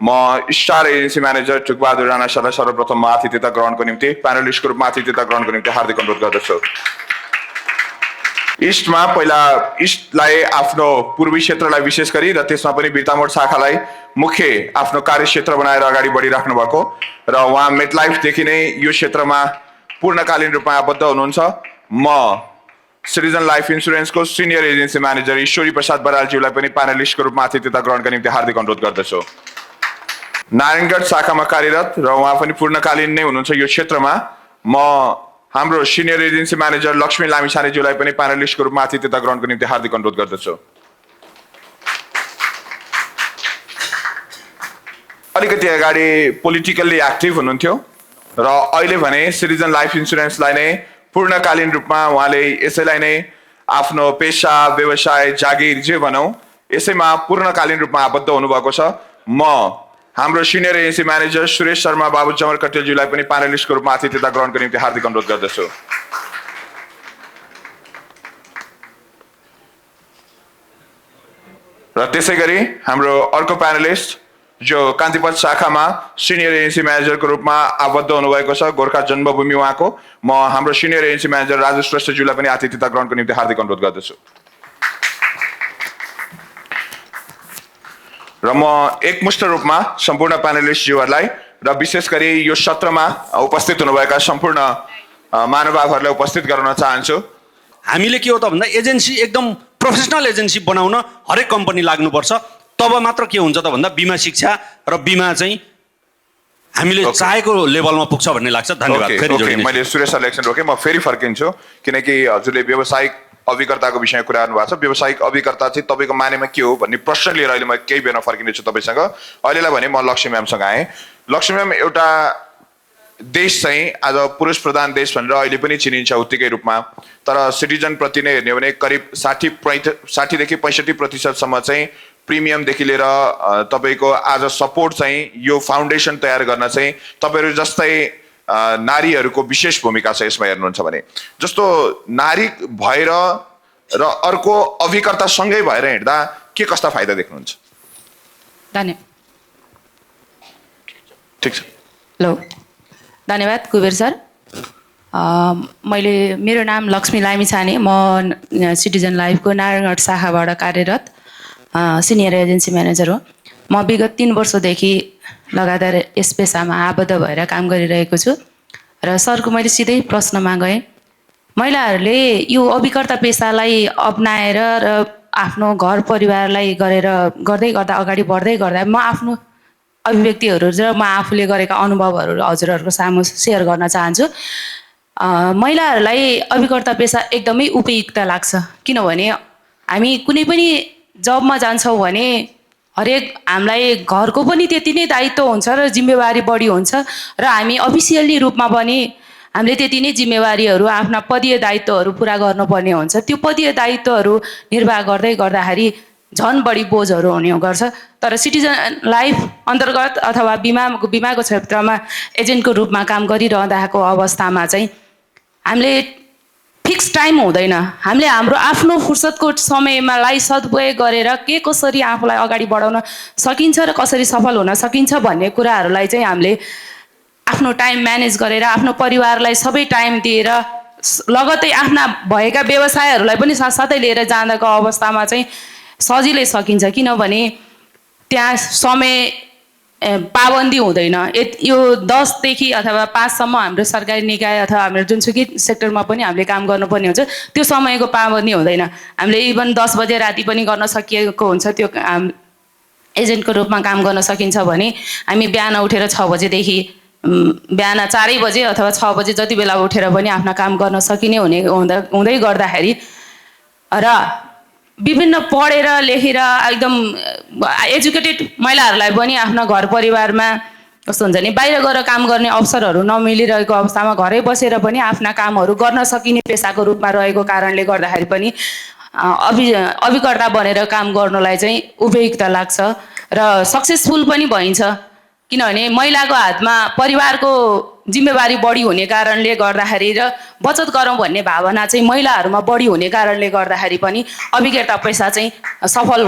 म star agency manager टुकबहादुर Rana सरलाई सर्वप्रथम आतिथ्यता ग्रहणको निम्ति प्यानलिस्टको रूपमा आतिथ्यता ग्रहणको निम्ति हार्दिक अनुरोध गर्दछु। इस्टमा पहिला इस्टलाई आफ्नो पूर्वी क्षेत्रलाई विशेष गरी र त्यसमा पनि बिर्तामोड शाखालाई मुख्य आफ्नो कार्यक्षेत्र बनाएर अगाडि बढिराख्नु भएको र उहाँ मेटलाइफदेखि नै यो क्षेत्रमा पूर्णकालीन रूपमा आबद्ध हुनुहुन्छ। म सिटिजन लाइफ इन्सुरेन्सको senior agency manager Ishwari Prasad बरालज्यूलाई पनि प्यानलिस्टको रूपमा आतिथ्यता ग्रहणका निम्ति हार्दिक अनुरोध गर्दछु। नारायणगढ शाखामा कार्यरत र उहाँ पनि पूर्णकालीन नै हुनुहुन्छ यो क्षेत्रमा। म हाम्रो सिनियर एजेन्सी म्यानेजर लक्ष्मी लामिछानेज्यूलाई पनि प्यानलिस्टको रूपमा आतिथ्यता ग्रहणको निम्ति हार्दिक अनुरोध गर्दछु। अलिकति अगाडि पोलिटिकल्ली एक्टिभ हुनुहुन्थ्यो र अहिले भने सिटिजन लाइफ इन्सुरेन्सलाई नै पूर्णकालीन रूपमा उहाँले यसैलाई नै आफ्नो पेसा व्यवसाय जागिर जे भनौँ यसैमा पूर्णकालीन रूपमा आबद्ध हुनुभएको छ। म हाम्रो senior agency manager Suresh Sharma बाबु जमर कटेलज्यूलाई पनि प्यानलिस्टको रूपमा आतिथ्यता ग्रहणको निम्ति हार्दिक अनुरोध गर्दछु। र त्यसै गरी हाम्रो अर्को प्यानलिस्ट जो कान्तिपथ शाखामा सिनियर एजेन्सी म्यानेजरको रूपमा आबद्ध हुनुभएको छ गोर्खा जन्मभूमि उहाँको, म हाम्रो सिनियर एजेन्सी म्यानेजर राजु श्रेष्ठज्यूलाई पनि आतिथ्यता ग्रहणको निम्ति हार्दिक अनुरोध गर्दछु। र म एकमुष्ट रूपमा सम्पूर्ण प्यानलिस्टज्यूहरूलाई र विशेष गरी यो सत्रमा उपस्थित हुनुभएका सम्पूर्ण महानुभावहरूलाई उपस्थित गराउन चाहन्छु। हामीले के हो त भन्दा एजेन्सी एकदम प्रोफेसनल एजेन्सी बनाउन हरेक कम्पनी लाग्नुपर्छ, तब मात्र के हुन्छ त भन्दा बिमा शिक्षा र बिमा चाहिँ हामीले चाहेको लेभलमा पुग्छ भन्ने लाग्छ। धन्यवाद। मैले सुरेश सरलाई एकछिन रोकेँ, म फेरि फर्किन्छु किनकि हजुरले व्यावसायिक अभिकर्ताको विषयमा कुरा गर्नुभएको छ। व्यावसायिक अभिकर्ता चाहिँ तपाईँको मानेमा के हो भन्ने प्रश्न लिएर अहिले म केही बेरमा फर्किनेछु तपाईँसँग। अहिलेलाई भने म लक्ष्मी म्यामसँग आएँ। लक्ष्मी म्याम, एउटा देश चाहिँ आज पुरुष प्रधान देश भनेर अहिले पनि चिनिन्छ उत्तिकै रूपमा, तर सिटिजन प्रति नै हेर्ने हो भने करिब 60 देखि 65% चाहिँ प्रिमियमदेखि लिएर तपाईँको आज सपोर्ट चाहिँ यो फाउन्डेसन तयार गर्न चाहिँ तपाईँहरू जस्तै नारीहरूको विशेष भूमिका छ यसमा हेर्नुहुन्छ भने। जस्तो नारी भएर र अर्को अभिकर्तासँगै भएर हिँड्दा के कस्ता फाइदा देख्नुहुन्छ? धन्यवाद। ठिक छ, ल धन्यवाद कुबेर सर। मेरो नाम लक्ष्मी लामिछाने, म सिटिजन लाइफको नारायणगढ शाखाबाट कार्यरत सिनियर एजेन्सी म्यानेजर हो। म विगत 3 वर्षदेखि लगातार यस पेसामा आबद्ध भएर काम गरिरहेको छु र सरको मैले सिधै प्रश्नमा गएँ। महिलाहरूले यो अभिकर्ता पेसालाई अप्नाएर र आफ्नो घर परिवारलाई गर्दै गर्दा अगाडि बढ्दै गर्दा म आफ्नो अभिव्यक्तिहरू र म आफूले गरेका अनुभवहरू हजुरहरूको सामु सेयर गर्न चाहन्छु। महिलाहरूलाई अभिकर्ता पेसा एकदमै उपयुक्त लाग्छ, किनभने हामी कुनै पनि जबमा जान्छौँ भने हरेक हामीलाई घरको पनि त्यति नै दायित्व हुन्छ र जिम्मेवारी बढी हुन्छ र हामी अफिसियली रूपमा पनि हामीले त्यति नै जिम्मेवारीहरू आफ्ना पदीय दायित्वहरू पुरा गर्नुपर्ने हुन्छ। त्यो पदीय दायित्वहरू निर्वाह गर्दै गर्दाखेरि झन् बढी बोझहरू हुने गर्छ। तर सिटिजन लाइफ अन्तर्गत अथवा बिमाको क्षेत्रमा एजेन्टको रूपमा काम गरिरहँदाको अवस्थामा चाहिँ हामीले फिक्स टाइम हुँदैन। हामीले हाम्रो आफ्नो फुर्सदको समयमालाई सदुपयोग गरेर के कसरी आफूलाई अगाडि बढाउन सकिन्छ र कसरी सफल हुन सकिन्छ भन्ने कुराहरूलाई चाहिँ हामीले आफ्नो टाइम म्यानेज गरेर आफ्नो परिवारलाई सबै टाइम दिएर लगत्तै आफ्ना भएका व्यवसायहरूलाई पनि साथसाथै लिएर जाँदाको अवस्थामा चाहिँ सजिलै सकिन्छ, किनभने त्यहाँ समय पाबन्दी हुँदैन। यो 10 देखि अथवा 5 सम्म हाम्रो सरकारी निकाय अथवा हाम्रो जुनसुकै सेक्टरमा पनि हामीले काम गर्नुपर्ने हुन्छ, त्यो समयको पाबन्दी हुँदैन। हामीले इभन 10 बजे राति पनि गर्न सकिएको हुन्छ। त्यो एजेन्टको रूपमा काम गर्न सकिन्छ भने हामी बिहान उठेर 6 बजेदेखि बिहान 4 बजे अथवा 6 बजे जति बेला उठेर पनि आफ्ना काम गर्न सकिने हुँदै गर्दाखेरि र विभिन्न पढेर लेखेर एकदम एजुकेटेड महिलाहरूलाई पनि आफ्ना घर परिवारमा कस्तो हुन्छ भने बाहिर गएर काम गर्ने अवसरहरू नमिलिरहेको अवस्थामा घरै बसेर पनि आफ्ना कामहरू गर्न सकिने पेसाको रूपमा रहेको कारणले गर्दाखेरि पनि अभिकर्ता बनेर काम गर्नलाई चाहिँ उपयुक्त लाग्छ र सक्सेसफुल पनि भइन्छ, किनभने महिलाको हातमा परिवारको जिम्मेवारी बढी हुने कारणले गर्दाखेरि र बचत गरौँ भन्ने भावना चाहिँ महिलाहरूमा बढी हुने कारणले गर्दाखेरि पनि अभिकर्ता पेसा चाहिँ सफल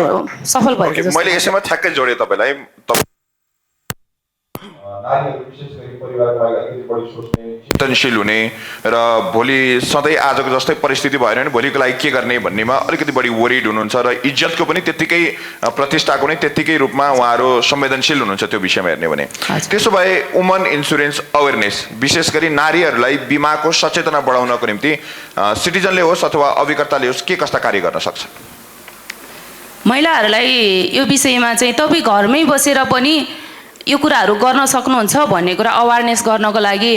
भएको जस्तो। मैले यसैमा ठ्याक्कै जोडेँ तपाईलाई। नारीहरू विशेष गरी परिवारको लागि अलिकति बढी सोच्ने चिन्तनशील हुने र भोलि सधैँ आजको जस्तै परिस्थिति भएन भने भोलिको लागि के गर्ने भन्नेमा अलिकति बढी वरिड हुनुहुन्छ र इज्जतको पनि त्यत्तिकै प्रतिष्ठाको पनि त्यत्तिकै रूपमा उहाँहरू संवेदनशील हुनुहुन्छ त्यो विषयमा हेर्ने भने। त्यसो भए वुमन इन्सुरेन्स अवेरनेस विशेष गरी नारीहरूलाई बिमाको सचेतना बढाउनको निम्ति सिटिजनले होस् अथवा अभिकर्ताले होस् के कस्ता कार्य गर्न सक्छ? महिलाहरूलाई यो विषयमा चाहिँ तपाईँ घरमै बसेर पनि यो कुराहरू गर्न सक्नुहुन्छ भन्ने कुरा अवेरनेस गर्नको लागि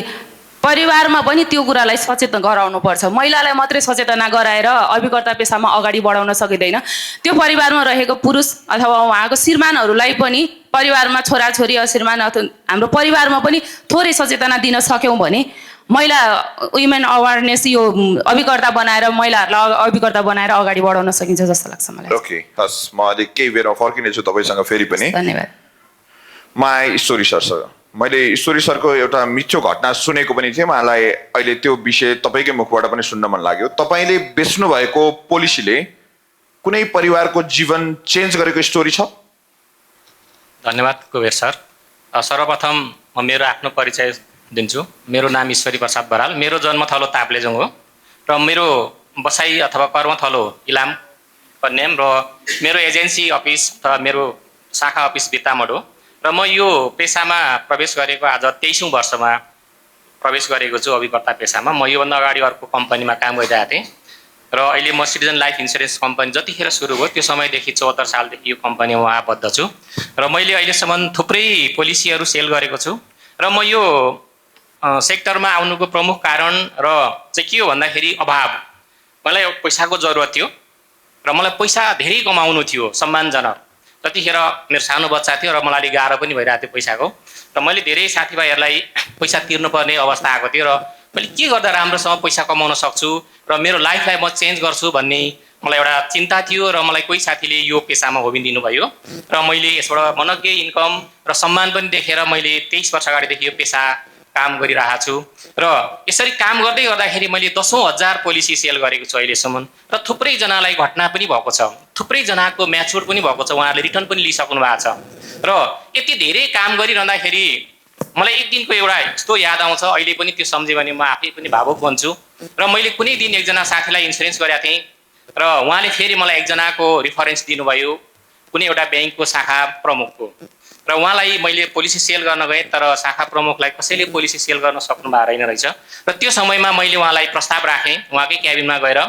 परिवारमा पनि त्यो कुरालाई सचेतन गराउनुपर्छ। महिलालाई मात्रै सचेतना गराएर अभिकर्ता पेसामा अगाडि बढाउन सकिँदैन। त्यो परिवारमा रहेको पुरुष अथवा उहाँको श्रीमानहरूलाई पनि परिवारमा छोराछोरी श्रीमान अथवा हाम्रो परिवारमा पनि थोरै सचेतना दिन सक्यौँ भने महिला वुमेन अवेरनेस यो अभिकर्ता बनाएर महिलाहरूलाई अभिकर्ता बनाएर अगाडि बढाउन सकिन्छ जस्तो लाग्छ मलाई। ओके, हस्, म अलिक केही बेरमा फर्किनेछु तपाईँसँग फेरि पनि। धन्यवाद। ईश्वरी सरसँग मैले ईश्वरी सरको एउटा मिठो घटना सुनेको पनि थिएँ। मलाई अहिले त्यो विषय तपाईँकै मुखबाट पनि सुन्न मन लाग्यो। तपाईँले बेच्नु भएको पोलिसीले कुनै परिवारको जीवन चेन्ज गरेको स्टोरी छ? धन्यवाद कुबेर सर। सर्वप्रथम म मेरो आफ्नो परिचय दिन्छु। मेरो नाम ईश्वरी प्रसाद बराल। मेरो जन्मथलो ताप्लेजुङ हो र मेरो बसाइ अथवा कर्मथलो इलाम कन्याम र मेरो एजेन्सी अफिस अथवा मेरो शाखा अफिस बितामोड हो र म यो पेसामा प्रवेश गरेको आज 23औं वर्षमा प्रवेश गरेको छु अभिकर्ता पेसामा। म योभन्दा अगाडि अर्को कम्पनीमा काम गरिरहेको थिएँ र अहिले म सिटिजन लाइफ इन्सुरेन्स कम्पनी जतिखेर सुरु भयो त्यो समयदेखि 74 सालदेखि यो कम्पनीमा आबद्ध छु र मैले अहिलेसम्म थुप्रै पोलिसीहरू सेल गरेको छु र म यो सेक्टरमा आउनुको प्रमुख कारण र चाहिँ के हो भन्दाखेरि अभाव। मलाई पैसाको जरुरत थियो र मलाई पैसा धेरै कमाउनु थियो सम्मानजनक। त्यतिखेर मेरो सानो बच्चा थियो र मलाई अलिक गाह्रो पनि भइरहेको थियो पैसाको र मैले धेरै साथीभाइहरूलाई पैसा तिर्नुपर्ने अवस्था आएको थियो र मैले के गर्दा राम्रोसँग पैसा कमाउन सक्छु र मेरो लाइफलाई म चेन्ज गर्छु भन्ने मलाई एउटा चिन्ता थियो र मलाई कोही साथीले यो पेसामा होमिदिनु भयो र मैले यसबाट मनग्य इन्कम र सम्मान पनि देखेर मैले 23 वर्ष अगाडिदेखि यो पेसा काम गरिरहेको छु र यसरी काम गर्दै गर्दाखेरि मैले 10,000 पोलिसी सेल गरेको छु अहिलेसम्म र थुप्रै जनालाई घटना पनि भएको छ, थुप्रै जनाको म्याच्योर पनि भएको छ, उहाँहरूले रिटर्न पनि लिइसक्नु भएको छ र यति धेरै काम गरिरहँदाखेरि मलाई एक दिनको एउटा यस्तो याद आउँछ, अहिले पनि त्यो सम्झेँ भने म आफै पनि भावुक बन्छु र मैले कुनै दिन एकजना साथीलाई इन्सुरेन्स गरेको थिएँ र उहाँले फेरि मलाई एकजनाको रेफरेन्स दिनुभयो कुनै एउटा ब्याङ्कको शाखा प्रमुखको र उहाँलाई मैले पोलिसी सेल गर्न गएँ तर शाखा प्रमुखलाई कसैले पोलिसी सेल गर्न सक्नु भएको रहेन रहेछ र त्यो समयमा मैले उहाँलाई प्रस्ताव राखेँ उहाँकै क्याबिनमा गएर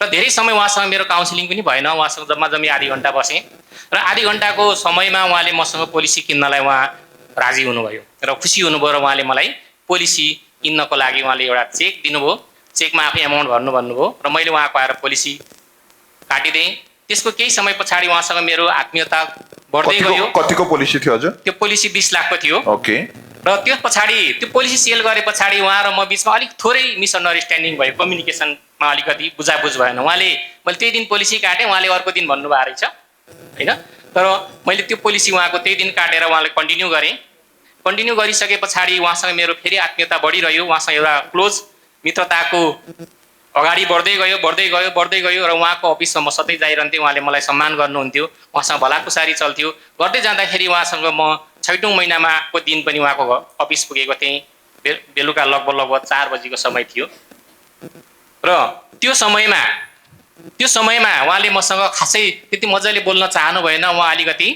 र धेरै समय उहाँसँग मेरो काउन्सिलिङ पनि भएन। उहाँसँग जम्मा जम्मी आधी घन्टा बसेँ र आधी घन्टाको समयमा उहाँले मसँग पोलिसी किन्नलाई उहाँ राजी हुनुभयो र खुसी हुनुभयो र उहाँले मलाई पोलिसी किन्नको लागि उहाँले एउटा चेक दिनुभयो। चेकमा आफै एमाउन्ट भर्नु भन्नुभयो र मैले उहाँको आएर पोलिसी काटिदिएँ। त्यसको केही समय पछाडि उहाँसँग मेरो आत्मीयता बढ्दै गयो। कतिको पोलिसी थियो हजुर? त्यो पोलिसी 20 लाखको थियो। ओके। र त्यो पछाडि त्यो पोलिसी सेल गरे पछाडि उहाँ र म बिचमा अलिक थोरै मिसअन्डरस्ट्यान्डिङ भयो, कम्युनिकेसनमा अलिकति बुझाबुझ भएन। उहाँले मैले त्यही दिन पोलिसी काटेँ, उहाँले अर्को दिन भन्नुभएको रहेछ होइन, तर मैले त्यो पोलिसी उहाँको त्यही दिन काटेर उहाँले कन्टिन्यू गरेँ। कन्टिन्यू गरिसके पछाडि उहाँसँग मेरो फेरि आत्मीयता बढिरह्यो, उहाँसँग एउटा क्लोज मित्रताको अगाडि बढ्दै गयो र उहाँको अफिसमा म सधैँ जाइरहन्थेँ। उहाँले मलाई सम्मान गर्नुहुन्थ्यो, उहाँसँग भलाकुसारी चल्थ्यो। गर्दै जाँदाखेरि उहाँसँग म 6औं महिनामा को दिन पनि उहाँको अफिस पुगेको थिएँ। बेलुका लगभग 4 बजीको समय थियो र त्यो समयमा उहाँले मसँग खासै त्यति मजाले बोल्न चाहनु भएन। उहाँ अलिकति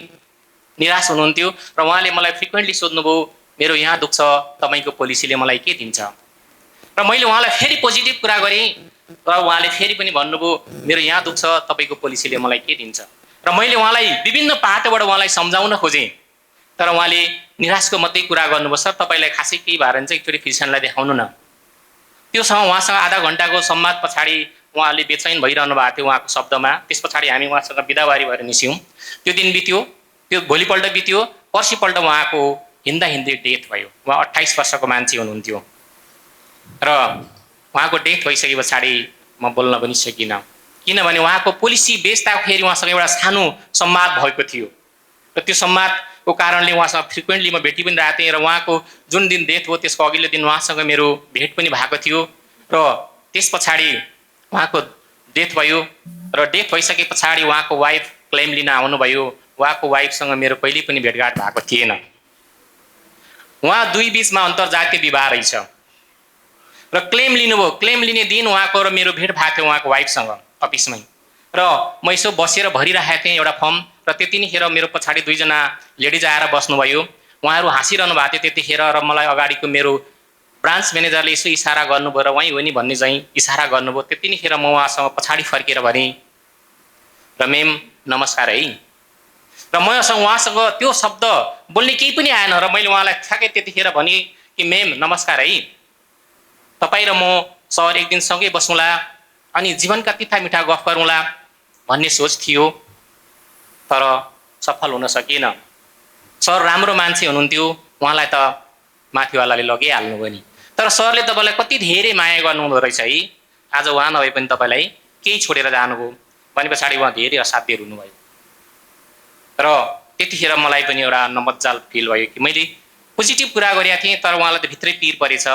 निराश हुनुहुन्थ्यो र उहाँले मलाई फ्रिक्वेन्टली सोध्नुभयो मेरो यहाँ दुख्छ, तपाईँको पोलिसीले मलाई के दिन्छ? र मैले उहाँलाई फेरि पोजिटिभ कुरा गरेँ र उहाँले फेरि पनि भन्नुभयो मेरो यहाँ दुख्छ, तपाईँको पोलिसीले मलाई के दिन्छ? र मैले उहाँलाई विभिन्न पाटोबाट उहाँलाई सम्झाउन खोजेँ तर उहाँले निराशको मात्रै कुरा गर्नुभयो। सर तपाईँलाई खासै केही भएर चाहिँ एकचोटि फिजिसियनलाई देखाउनु न। त्योसँग उहाँसँग आधा घन्टाको संवाद पछाडि उहाँले बेचैन भइरहनु भएको थियो उहाँको शब्दमा। त्यस पछाडि हामी उहाँसँग बिदावारी भएर निस्यौँ। त्यो दिन बित्यो, त्यो भोलिपल्ट बित्यो, पर्सिपल्ट उहाँको हिँड्दा हिँड्दै डेथ भयो। उहाँ 28 वर्षको मान्छे हुनुहुन्थ्यो र उहाँको डेथ भइसके पछाडि म बोल्न पनि सकिनँ, किनभने उहाँको पोलिसी बेच्दाखेरि उहाँसँग एउटा सानो संवाद भएको थियो र त्यो संवादको कारणले उहाँसँग फ्रिक्वेन्टली म भेटी पनि रहेको थिएँ र उहाँको जुन दिन डेथ हो त्यसको अघिल्लो दिन उहाँसँग मेरो भेट पनि भएको थियो र त्यस पछाडि उहाँको डेथ भयो र डेथ भइसके पछाडि उहाँको वाइफ क्लेम लिन आउनुभयो। उहाँको वाइफसँग मेरो कहिल्यै पनि भेटघाट भएको थिएन। उहाँ दुई बिचमा अन्तर्जातीय विवाह रहेछ र क्लेम लिनुभयो। क्लेम लिने दिन उहाँको र मेरो भेट भएको थियो उहाँको वाइफसँग अफिसमै, र म यसो बसेर भरिरहेको थिएँ एउटा फर्म, र त्यतिखेर मेरो पछाडि दुईजना लेडिज आएर बस्नुभयो। उहाँहरू हाँसिरहनु भएको थियो त्यतिखेर, र मलाई अगाडिको मेरो ब्रान्च म्यानेजरले यसो इसारा गर्नुभयो र वहीँ हो नि भन्ने चाहिँ इसारा गर्नुभयो। त्यतिखेर म उहाँसँग पछाडि फर्केर भनेँ, र मेम नमस्कार है, र उहाँसँग त्यो शब्द बोल्ने केही पनि आएन, र मैले उहाँलाई ठ्याक्कै त्यतिखेर भनेँ कि मेम नमस्कार है, तपाईँ र म सर एक दिन सँगै बसौँला अनि जीवनका तिथा मिठा गफ गरौँला भन्ने सोच थियो, तर सफल हुन सकिएन। सर राम्रो मान्छे हुनुहुन्थ्यो, उहाँलाई त माथिवालाले लगिहाल्नुभयो नि, तर सरले तपाईँलाई कति धेरै माया गर्नुहुँदो रहेछ है, आज उहाँ नभए पनि तपाईँलाई केही छोडेर जानुभयो भने पछाडि उहाँ धेरै असाध्य हुनुभयो। र त्यतिखेर मलाई पनि एउटा नमज्जाल फिल भयो कि मैले पोजिटिभ कुरा गरेका थिएँ, तर उहाँलाई त भित्रै पिर परेछ।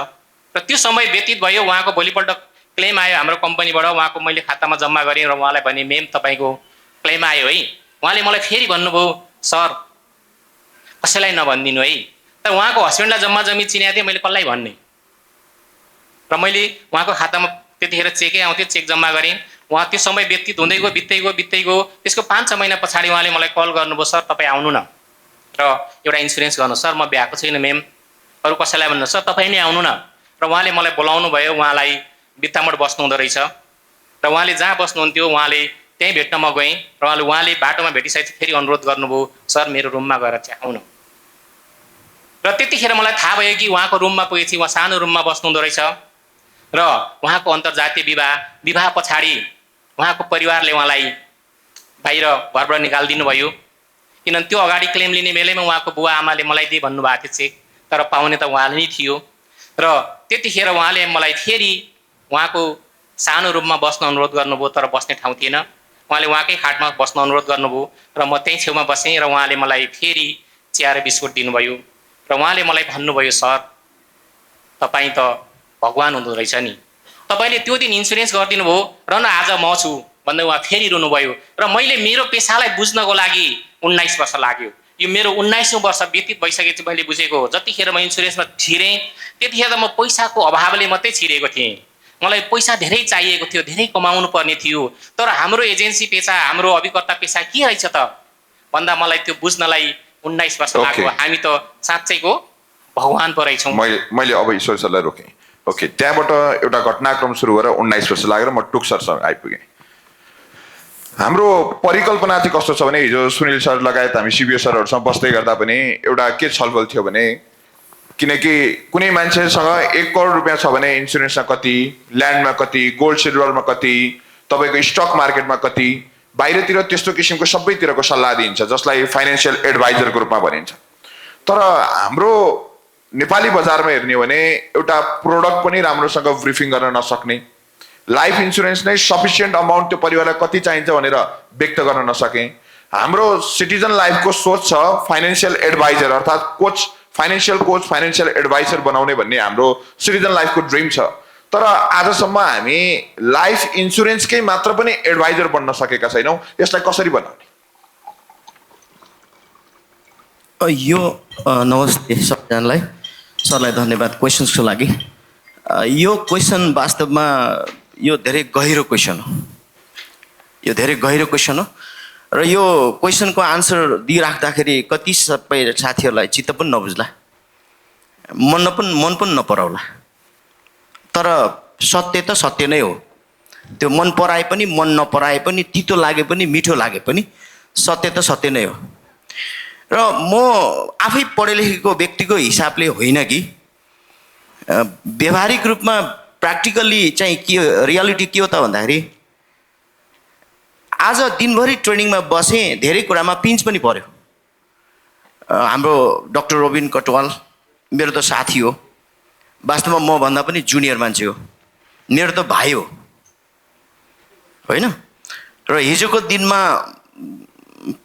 र त्यो समय व्यतीत भयो, उहाँको भोलिपल्ट क्लेम आयो हाम्रो कम्पनीबाट, उहाँको मैले खातामा जम्मा गरेँ र उहाँलाई भने मेम तपाईँको क्लेम आयो है। उहाँले मलाई फेरि भन्नुभयो सर कसैलाई नभनिदिनु है, तर उहाँको हस्बेन्डलाई जम्मा जम्मी चिनेको थिएँ, मैले कसलाई भन्ने, र मैले उहाँको खातामा त्यतिखेर चेकै आउँथ्यो, चेक जम्मा गरेँ। उहाँ त्यो समय व्यतीत हुँदै गयो, बित्दै गयो। त्यसको 5-6 महिना पछाडि उहाँले मलाई कल गर्नुभयो, सर तपाईँ आउनु न र एउटा इन्सुरेन्स गर्नु। सर म भ्याएको छैन मेम, अरू कसैलाई भन्नु, सर तपाईँ नै आउनु न। र उहाँले मलाई बोलाउनु भयो, उहाँलाई बित्तामोड बस्नु हुँदो रहेछ, र उहाँले जहाँ बस्नुहुन्थ्यो उहाँले त्यहीँ भेट्न म गएँ, र उहाँले बाटोमा भेटिसकेपछि फेरि अनुरोध गर्नुभयो सर मेरो रुममा गएर चाहिँ आउनु। र त्यतिखेर मलाई थाहा भयो कि उहाँको रुममा पुगेपछि उहाँ सानो रुममा बस्नुहुँदो रहेछ, र उहाँको अन्तर्जातीय विवाह पछाडि उहाँको परिवारले उहाँलाई बाहिर घरबाट निकालिदिनु भयो, किनभने त्यो अगाडि क्लेम लिने बेलैमा उहाँको बुवा आमाले मलाई दिए भन्नुभएको थियो चेक, तर पाउने त उहाँले नै थियो। र त्यतिखेर उहाँले मलाई फेरि उहाँको सानो रुममा बस्न अनुरोध गर्नुभयो, तर बस्ने ठाउँ थिएन। उहाँले उहाँकै खाटमा बस्न अनुरोध गर्नुभयो, र म त्यहीँ छेउमा बसेँ, र उहाँले मलाई फेरि चिया र बिस्कुट दिनुभयो, र उहाँले मलाई भन्नुभयो सर तपाईँ त भगवान् हुँदो रहेछ नि, तपाईँले त्यो दिन इन्सुरेन्स गरिदिनु भयो र न आज म छु भन्दै उहाँ फेरि रुनुभयो। र मैले मेरो पेसालाई बुझ्नको लागि 19 वर्ष लाग्यो। यो मेरो 19औं वर्ष व्यतीत भइसकेपछि मैले बुझेको हो। जतिखेर म इन्सुरेन्समा छिरेँ त्यतिखेर म पैसाको अभावले मात्रै छिरेको थिएँ, मलाई पैसा धेरै चाहिएको थियो, धेरै कमाउनु पर्ने थियो, तर हाम्रो एजेन्सी पेसा, हाम्रो अभिकर्ता पेसा के रहेछ त भन्दा मलाई त्यो बुझ्नलाई 19 वर्ष लाग्यो। हामी त साँच्चैको भगवान् पो रहेछौँ। मैले अब ईश्वर सरलाई रोकेँ। ओके, त्यहाँबाट एउटा घटनाक्रम सुरु गरेर 19 वर्ष लागेर म टुक सरसँग आइपुगेँ। हाम्रो परिकल्पना चाहिँ कस्तो छ भने हिजो सुनिल सर लगायत हामी सिबिओ सरहरूसँग बस्दै गर्दा पनि एउटा के छलफल थियो भने, किनकि कुनै मान्छेसँग 1 करोड रुपियाँ छ भने इन्सुरेन्समा कति, ल्यान्डमा कति, गोल्ड सिल्भरमा कति, तपाईँको स्टक मार्केटमा कति, बाहिरतिर त्यस्तो किसिमको सबैतिरको सल्लाह दिइन्छ जसलाई फाइनेन्सियल एडभाइजरको रूपमा भनिन्छ। तर हाम्रो नेपाली बजारमा हेर्ने हो भने एउटा प्रोडक्ट पनि राम्रोसँग ब्रिफिङ गर्न नसक्ने, लाइफ इन्सुरेन्स नै सफिसियन्ट अमाउन्ट त्यो परिवारलाई कति चाहिन्छ भनेर व्यक्त गर्न नसके। हाम्रो सिटिजन लाइफको सोच छ फाइनेन्सियल एडभाइजर अर्थात् coach, financial coach, financial adviser बनाउने भन्ने हाम्रो सिटिजन लाइफको ड्रिम छ। तर आजसम्म हामी लाइफ इन्सुरेन्सकै मात्र पनि एडभाइजर बन्न सकेका छैनौँ। यसलाई कसरी बनाउने? यो नमस्ते सबैजनालाई, सरलाई धन्यवाद क्वेसन्सको लागि। यो क्वेसन वास्तवमा यो धेरै गहिरो क्वेसन हो, यो धेरै गहिरो क्वेसन हो, र यो क्वेसनको आन्सर दिइराख्दाखेरि कति सबै साथीहरूलाई चित्त पनि नबुझ्ला, मन पनि नपराउला, तर सत्य त सत्य नै हो। त्यो मन पराए पनि मन नपराए पनि, तितो लागे पनि मिठो लागे पनि सत्य त सत्य नै हो। र म आफै पढे लेखेको व्यक्तिको हिसाबले होइन कि व्यवहारिक रूपमा प्र्याक्टिकल्ली चाहिँ के रियालिटी के हो त भन्दाखेरि, आज दिनभरि ट्रेनिङमा बसेँ, धेरै कुरामा पिन्च पनि पर्यो। हाम्रो डाक्टर रोबिन कटवाल मेरो त साथी हो, वास्तवमा म भन्दा पनि जुनियर मान्छे हो, मेरो त भाइ हो होइन। र हिजोको दिनमा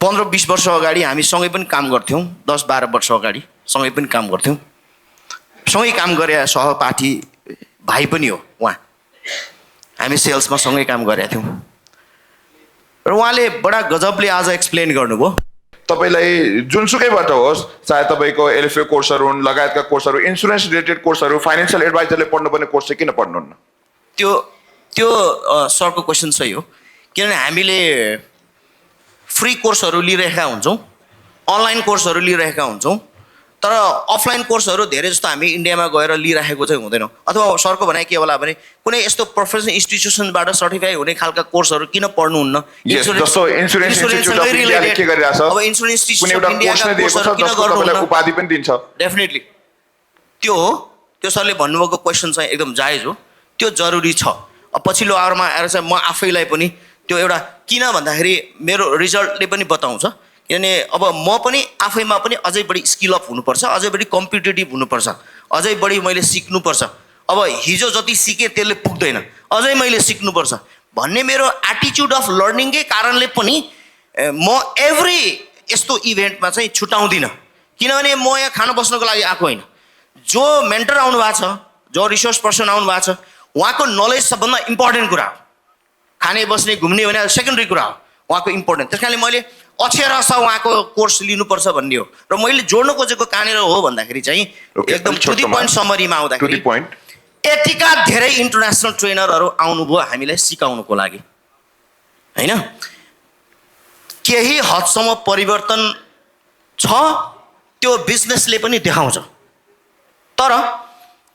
15-20 वर्ष अगाडि हामी सँगै पनि काम गर्थ्यौँ, 10-12 वर्ष अगाडि सँगै पनि काम गर्थ्यौँ, सँगै काम गरे सहपाठी भाइ पनि हो उहाँ, हामी सेल्समा सँगै काम गरेका थियौँ। र उहाँले बडा गजबले आज एक्सप्लेन गर्नुभयो। तर तपाईँलाई जुनसुकैबाट होस्, चाहे तपाईँको एलएफए कोर्सहरू हुन्, लगायतका कोर्सहरू, इन्सुरेन्स रिलेटेड कोर्सहरू, फाइनेन्सियल एडभाइजरले पढ्नुपर्ने कोर्स चाहिँ किन पढ्नुहुन्न? त्यो सरको क्वेसन सही हो, किनभने हामीले फ्री कोर्सहरू लिइरहेका हुन्छौँ, अनलाइन कोर्सहरू लिइरहेका हुन्छौँ, तर अफलाइन कोर्सहरू धेरै जस्तो हामी इन्डियामा गएर लिइराखेको चाहिँ हुँदैनौँ। अथवा सरको भनाइ के होला भने कुनै यस्तो प्रोफेसनल इन्स्टिट्युसनबाट सर्टिफाई हुने खालका कोर्सहरू किन पढ्नुहुन्न? जस्तो इन्सुरेन्स इन्स्टिट्युट अफ इन्डियाले के गरिरहेछ, अब इन्सुरेन्स कुनै एउटा कोर्स नै दिएको छ जसको तपाईँलाई उपाधि पनि दिन्छ। डेफिनेटली त्यो हो, त्यो सरले भन्नुभएको क्वेसन चाहिँ एकदम जायज हो, त्यो जरुरी छ। अब पछिल्लो आवरमा आएर चाहिँ म आफैलाई पनि त्यो एउटा किन भन्दाखेरि मेरो रिजल्टले पनि बताउँछ, किनभने अब म पनि आफैमा पनि अझै बढी स्किल अप हुनुपर्छ, अझै बढी कम्पिटेटिभ हुनुपर्छ, अझै बढी मैले सिक्नुपर्छ। अब हिजो जति सिकेँ त्यसले पुग्दैन, अझै मैले सिक्नुपर्छ भन्ने मेरो एटिच्युड अफ लर्निङकै कारणले पनि म एभ्री यस्तो इभेन्टमा चाहिँ छुटाउँदिनँ। किनभने म यहाँ खान बस्नको लागि आएको होइन, जो मेन्टर आउनु भएको छ, जो रिसोर्स पर्सन आउनु भएको छ, उहाँको नलेज सबभन्दा इम्पोर्टेन्ट कुरा हो। खाने बस्ने घुम्ने भने सेकेन्डरी कुरा हो, उहाँको इम्पोर्टेन्ट। त्यस कारणले मैले अक्षरश उहाँको कोर्स लिनुपर्छ भन्ने हो। र मैले जोड्न खोजेको कहाँनिर हो भन्दाखेरि चाहिँ एकदम टु दी पोइन्ट समरीमा आउँदाखेरि यतिका धेरै इन्टरनेसनल ट्रेनरहरू आउनुभयो हामीलाई सिकाउनुको लागि, होइन? केही हदसम्म परिवर्तन छ, त्यो बिजनेसले पनि देखाउँछ। तर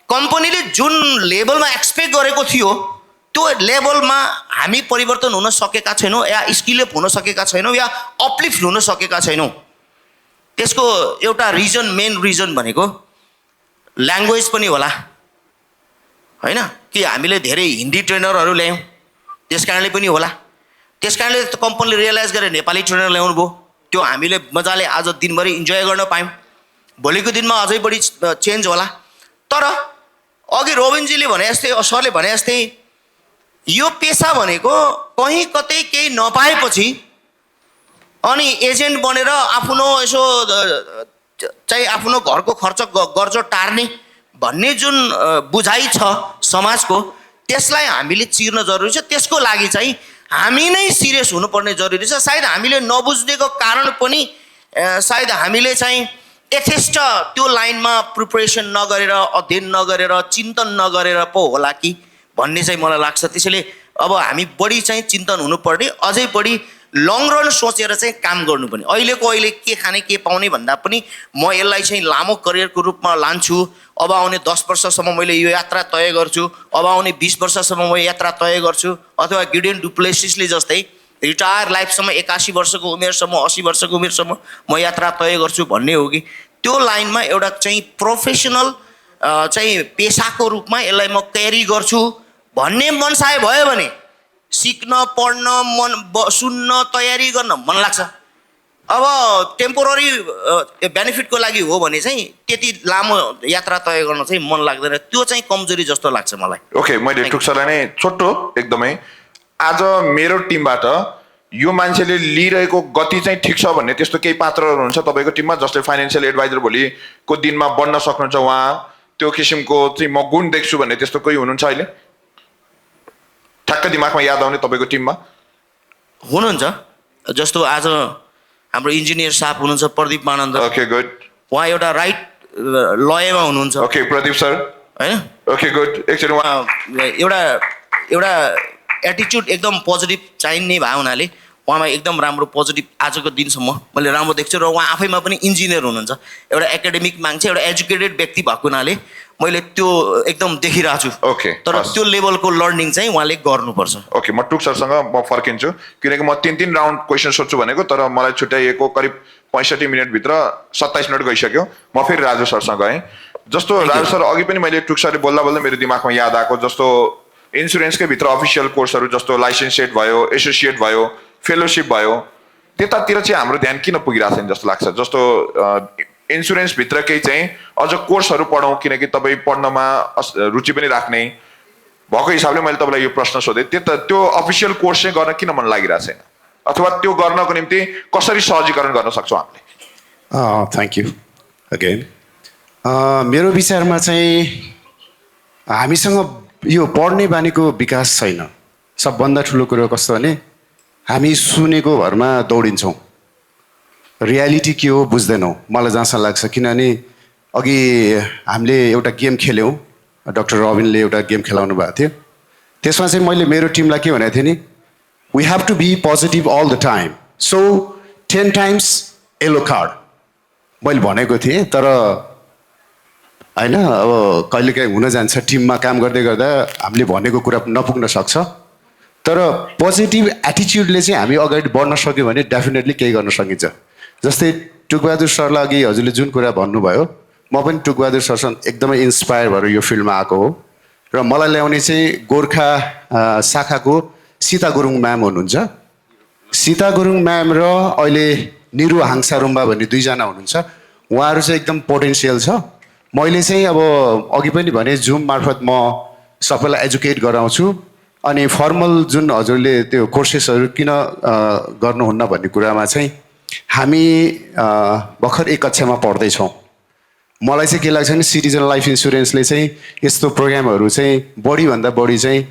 कम्पनीले जुन लेभलमा एक्सपेक्ट गरेको थियो त्यो लेभलमा हामी परिवर्तन हुन सकेका छैनौँ, या स्किल अप हुन सकेका छैनौँ, या अपलिफ्ट हुन सकेका छैनौँ। त्यसको एउटा रिजन, मेन रिजन भनेको ल्याङ्ग्वेज पनि होला, होइन? कि हामीले धेरै हिन्दी ट्रेनरहरू ल्यायौँ, त्यस कारणले पनि होला। त्यस कारणले कम्पनीले रियलाइज गरेर नेपाली ट्रेनर ल्याउनु भयो, त्यो हामीले मजाले आज दिनभरि इन्जोय गर्न पायौँ। भोलिको दिनमा अझै बढी चेन्ज होला। तर अघि रोबिनजीले भने जस्तै, सरले भने जस्तै, यो पेसा भनेको कहीँ कतै केही नपाएपछि अनि एजेन्ट बनेर आफ्नो यसो चाहिँ आफ्नो घरको खर्च गर्जो टार्ने भन्ने जुन बुझाइ छ समाजको, त्यसलाई हामीले चिर्न जरुरी छ। त्यसको लागि चाहिँ हामी नै सिरियस हुनुपर्ने जरुरी छ। सायद हामीले नबुझ्नेको कारण पनि सायद हामीले चाहिँ यथेष्ट त्यो लाइनमा प्रिपरेसन नगरेर, अध्ययन नगरेर, चिन्तन नगरेर पो होला कि भन्ने चाहिँ मलाई लाग्छ। त्यसैले अब हामी बढी चाहिँ चिन्तन हुनुपर्ने, अझै बढी लङ रन सोचेर चाहिँ काम गर्नुपर्ने। अहिले के खाने के पाउने भन्दा पनि म यसलाई चाहिँ लामो करियरको रूपमा लान्छु। अब आउने 10 वर्षसम्म मैले यो यात्रा तय गर्छु, अब आउने 20 वर्षसम्म म यात्रा तय गर्छु। अथवा गिडियन डुप्लेसिसले जस्तै रिटायर लाइफसम्म 81 वर्षको उमेरसम्म, 80 वर्षको उमेरसम्म म यात्रा तय गर्छु भन्ने हो कि त्यो लाइनमा एउटा चाहिँ प्रोफेसनल चाहिँ पेसाको रूपमा यसलाई म क्यारी गर्छु भन्ने मनसाय भयो भने सिक्न, पढ्न, सुन्न, तयारी गर्न मन लाग्छ। अब टेम्पोररी बेनिफिटको लागि हो भने चाहिँ त्यति लामो यात्रा तय गर्न चाहिँ मन लाग्दैन। त्यो चाहिँ कमजोरी जस्तो लाग्छ मलाई। ओके, मैले टुक्सरलाई नै छोटो एकदमै, आज मेरो टिमबाट यो मान्छेले लिइरहेको गति चाहिँ ठिक छ भन्ने त्यस्तो केही पात्रहरू हुनुहुन्छ तपाईँको टिममा, जसले फाइनेन्सियल एडभाइजर भोलिको दिनमा बन्न सक्नुहुन्छ, उहाँ त्यो किसिमको चाहिँ म गुण देख्छु भन्ने त्यस्तो कोही हुनुहुन्छ अहिले ठ्याक्क दिमागमा याद आउने तपाईँको टिममा? हुनुहुन्छ, जस्तो आज हाम्रो इन्जिनियर साहब हुनुहुन्छ प्रदीप मानन्द। Okay, good. उहाँ एउटा राइट लयमा हुनुहुन्छ। ओके, प्रदीप सर, होइन? Okay, good. एकचोटि उहाँ एउटा एटिच्युड एकदम पोजिटिभ चाहिने भए हुनाले उहाँमा एकदम राम्रो पोजिटिभ आजको दिनसम्म मैले राम्रो देख्छु। र उहाँ आफैमा पनि इन्जिनियर हुनुहुन्छ, एउटा एकाडेमिक मान्छे, एउटा एजुकेटेड व्यक्ति भएको हुनाले मैले त्यो एकदम देखिरहेको छु। ओके, तर त्यो लेभलको लर्निङ चाहिँ उहाँले गर्नुपर्छ। ओके, म टुक सरसँग म फर्किन्छु, किनकि म 3 राउन्ड क्वेसन सोध्छु भनेको, तर मलाई छुट्याइएको करिब 65 मिनटभित्र 27 मिनट गइसक्यो। म फेरि राजु सरसँग गएँ। जस्तो राजु सर अघि पनि मैले टुक सरले बोल्दा बोल्दा मेरो दिमागमा याद आएको, जस्तो इन्सुरेन्सकै भित्र अफिसियल कोर्सहरू जस्तो लाइसेन्सिएट भयो, एसोसिएट भयो, फेलोसिप भयो, त्यतातिर चाहिँ हाम्रो ध्यान किन पुगिरहेको छैन जस्तो लाग्छ? जस्तो इन्सुरेन्स भित्रकै चाहिँ अझ कोर्सहरू पढौँ, किनकि तपाईँ पढ्नमा रुचि पनि राख्ने भएको हिसाबले मैले तपाईँलाई यो प्रश्न सोधेँ। त्यो अफिसियल कोर्स चाहिँ गर्न किन मन लागिरहेको छैन, अथवा त्यो गर्नको निम्ति कसरी सहजीकरण गर्न सक्छौँ हामीले? Thank you again. मेरो विचारमा चाहिँ हामीसँग यो पढ्ने बानीको विकास छैन। सबभन्दा ठुलो कुरो कस्तो भने हामी सुनेको भरमा दौडिन्छौँ। रियालिटी के हो बुझ्दैनौँ मलाई जहाँसम्म लाग्छ। किनभने अघि हामीले एउटा गेम खेल्यौँ, डक्टर रबिनले एउटा गेम खेलाउनु भएको थियो। त्यसमा चाहिँ मैले मेरो टिमलाई के भनेको थिएँ नि, we have to be positive all the time, so 10 times yellow card मैले भनेको थिएँ। तर होइन, अब कहिलेकाहीँ हुन जान्छ, टिममा काम गर्दै गर्दा हामीले भनेको कुरा नपुग्न सक्छ। तर पोजिटिभ एटिच्युडले चाहिँ हामी अगाडि बढ्न सक्यो भने डेफिनेटली केही गर्न सकिन्छ। जस्तै टुकबहादुर सरलाई अघि हजुरले जुन कुरा भन्नुभयो, म पनि टुकबहादुर सरसँग एकदमै इन्सपायर भएर यो फिल्डमा आएको हो। र मलाई ल्याउने चाहिँ गोर्खा शाखाको सीता गुरुङ म्याम हुनुहुन्छ। सीता गुरुङ म्याम र अहिले निरु हाङसारुम्बा भन्ने दुईजना हुनुहुन्छ। उहाँहरू चाहिँ एकदम पोटेन्सियल छ। मैले चाहिँ अब अघि पनि भने जुम मार्फत म सबैलाई एजुकेट गराउँछु। अनि फर्मल जुन हजुरले त्यो कोर्सेसहरू किन गर्नुहुन्न भन्ने कुरामा चाहिँ हामी भर्खर 1 कक्षामा पढ्दैछौँ। मलाई चाहिँ के लाग्छ भने सिटिजन लाइफ इन्सुरेन्सले चाहिँ यस्तो प्रोग्रामहरू चाहिँ बढीभन्दा बढी चाहिँ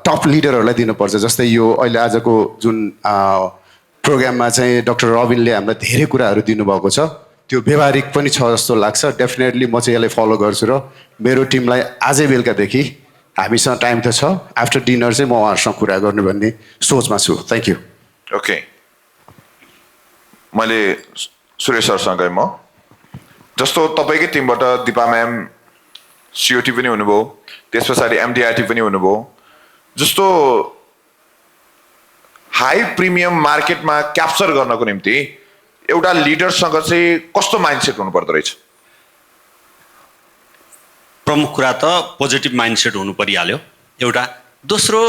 टप लिडरहरूलाई दिनुपर्छ। जस्तै यो अहिले आजको जुन प्रोग्राममा चाहिँ डक्टर रबिनले हामीलाई धेरै कुराहरू दिनुभएको छ, त्यो व्यवहारिक पनि छ जस्तो लाग्छ। डेफिनेटली म चाहिँ यसलाई फलो गर्छु र मेरो टिमलाई आजै बेलुकादेखि, हामीसँग टाइम त छ, आफ्टर डिनर चाहिँ म उहाँहरूसँग कुरा गर्ने भन्ने सोचमा छु। Thank you. ओके, मैले सुरेश सरसँग गएँ। म जस्तो तपाईँकै टिमबाट दिपा म्याम सिओटी पनि हुनुभयो, त्यस पछाडि एमडिआरटी पनि हुनुभयो। जस्तो हाई प्रिमियम मार्केटमा क्याप्चर गर्नको निम्ति एउटा लिडरसँग चाहिँ कस्तो माइन्डसेट हुनुपर्दो रहेछ? प्रमुख कुरा त पोजिटिभ माइन्डसेट हुनु परिहाल्यो एउटा। दोस्रो,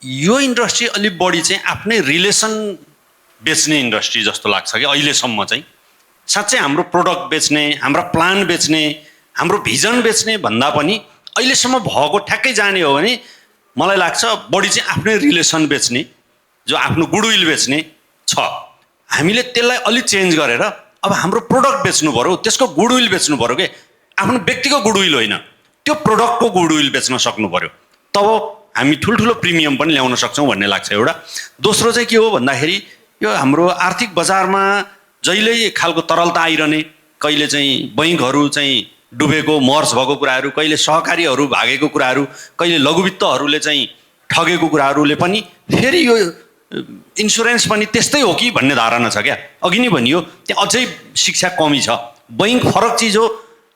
यो इन्डस्ट्री अलिक बढी चाहिँ आफ्नै रिलेसन बेच्ने इन्डस्ट्री जस्तो लाग्छ कि अहिलेसम्म चाहिँ। साँच्चै हाम्रो प्रोडक्ट बेच्ने, हाम्रा प्लान बेच्ने, हाम्रो भिजन बेच्ने भन्दा पनि अहिलेसम्म भएको ठ्याक्कै जाने हो भने मलाई लाग्छ बढी चाहिँ आफ्नै रिलेसन बेच्ने, जो आफ्नो गुडविल बेच्ने छ। हामीले त्यसलाई अलिक चेन्ज गरेर अब हाम्रो प्रोडक्ट बेच्नु पऱ्यो, त्यसको गुडविल बेच्नु पऱ्यो कि आफ्नो व्यक्तिको गुडविल होइन, त्यो प्रोडक्टको गुडविल बेच्न सक्नु पऱ्यो। तब हामी ठुल्ठुलो प्रिमियम पनि ल्याउन सक्छौँ भन्ने लाग्छ एउटा। दोस्रो चाहिँ के हो भन्दाखेरि यो हाम्रो आर्थिक बजारमा जहिल्यै खालको तरलता आइरहने, कहिले चाहिँ बैङ्कहरू चाहिँ डुबेको मर्स भएको कुराहरू, कहिले सहकारीहरू भागेको कुराहरू, कहिले लघुवित्तहरूले चाहिँ ठगेको कुराहरूले पनि फेरि यो इन्सुरेन्स पनि त्यस्तै हो कि भन्ने धारणा छ क्या। अघि नै भनियो त्यहाँ अझै शिक्षा कमी छ। बैङ्क फरक चिज हो,